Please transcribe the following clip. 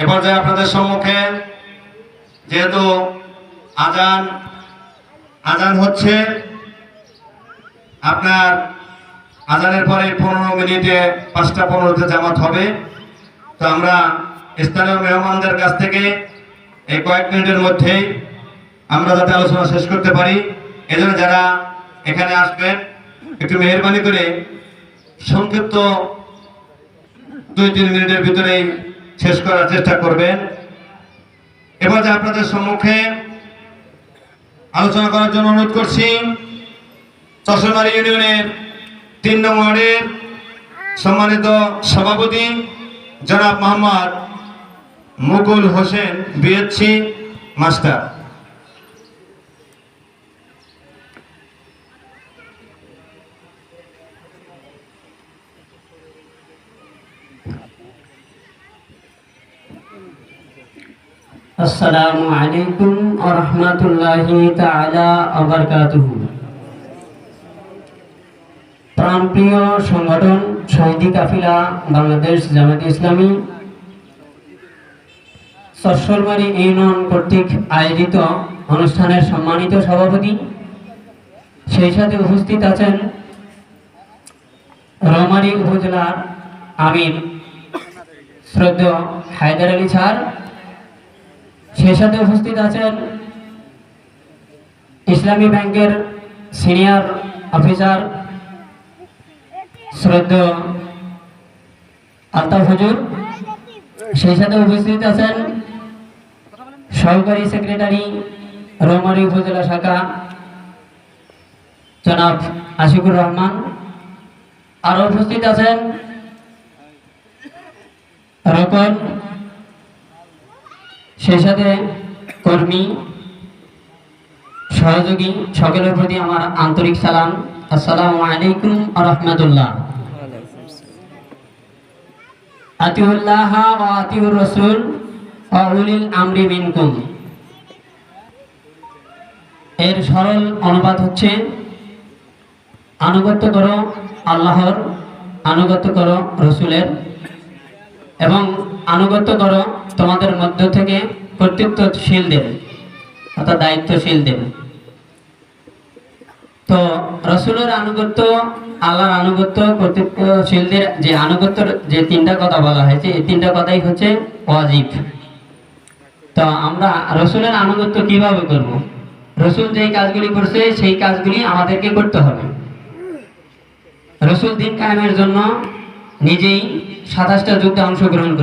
এবার যে আপনাদের সম্মুখে যেহেতু আজান হচ্ছে, আপনার আজানের পরে 15 মিনিটে 5:15 জামাত হবে। তো আমরা স্থানীয় মেহমানদের কাছ থেকে এই কয়েক মিনিটের মধ্যেই আমরা যাতে আলোচনা শেষ করতে পারি, এজন্য যারা এখানে আসবেন একটু মেহরবানি করে সংক্ষিপ্ত 2-3 মিনিটের ভিতরেই শেষ করার চেষ্টা করবেন। এবার যে আপনাদের সম্মুখে আলোচনা করার জন্য অনুরোধ করছি চরসলমারী ইউনিয়নের 3 নং ওয়ার্ডের সম্মানিত সভাপতি জনাব মোহাম্মদ মুকুল হোসেন বিএসসি মাস্টার। আসসালামু আলাইকুম ওয়া রাহমাতুল্লাহি তাআলা ওয়া বারাকাতুহু। প্রাণপ্রিয় সংগঠন শহীদি কাফিলা বাংলাদেশ জামায়াতে ইসলামী চরসলমারী ইউনিয়ন কর্তৃক আয়োজিত অনুষ্ঠানের সম্মানিত সভাপতি, সেই সাথে উপস্থিত আছেন রৌমারী উপজেলার আমির শ্রদ্ধেয় হায়দার আলী স্যার, সেই সাথে উপস্থিত আছেন ইসলামী ব্যাংকের সিনিয়র অফিসার শ্রদ্ধেয় আলতাফ হুজুর, সেই সাথে উপস্থিত আছেন সহকারী সেক্রেটারি রৌমারী উপজেলা শাখা জনাব আশিকুর রহমান, আরো উপস্থিত আছেন রকন, সেই সাথে কর্মী সহযোগী সকলের প্রতি আমার আন্তরিক সালাম। আসসালামু আলাইকুম ওয়া রাহমাতুল্লাহ। আতিউল্লাহ ওয়া আতিউর রাসূল ওয়া উলিল আমরি মিনকুম। এর সরল অনুবাদ হচ্ছে আনুগত্য করো আল্লাহর, আনুগত্য করো রসুলের, এবং আনুগত্য করো তোমাদের মধ্য থেকে কর্তৃত্বশীলদের অর্থাৎ দায়িত্বশীলদের। তো রসুলের আনুগত্য, আল্লাহর আনুগত্য, কর্তৃত্বশীলদের যে আনুগত্যর যে 3টা কথা বলা হয়েছে, এই 3টা কথাই হচ্ছে ওয়াজিব। তো আমরা রসুলের আনুগত্য কিভাবে করব? রসুল যেই কাজগুলি করছে সেই কাজগুলি আমাদেরকে করতে হবে। রসুল দিন কায়েমের জন্য নিজেই 27টা যুদ্ধে অংশগ্রহণ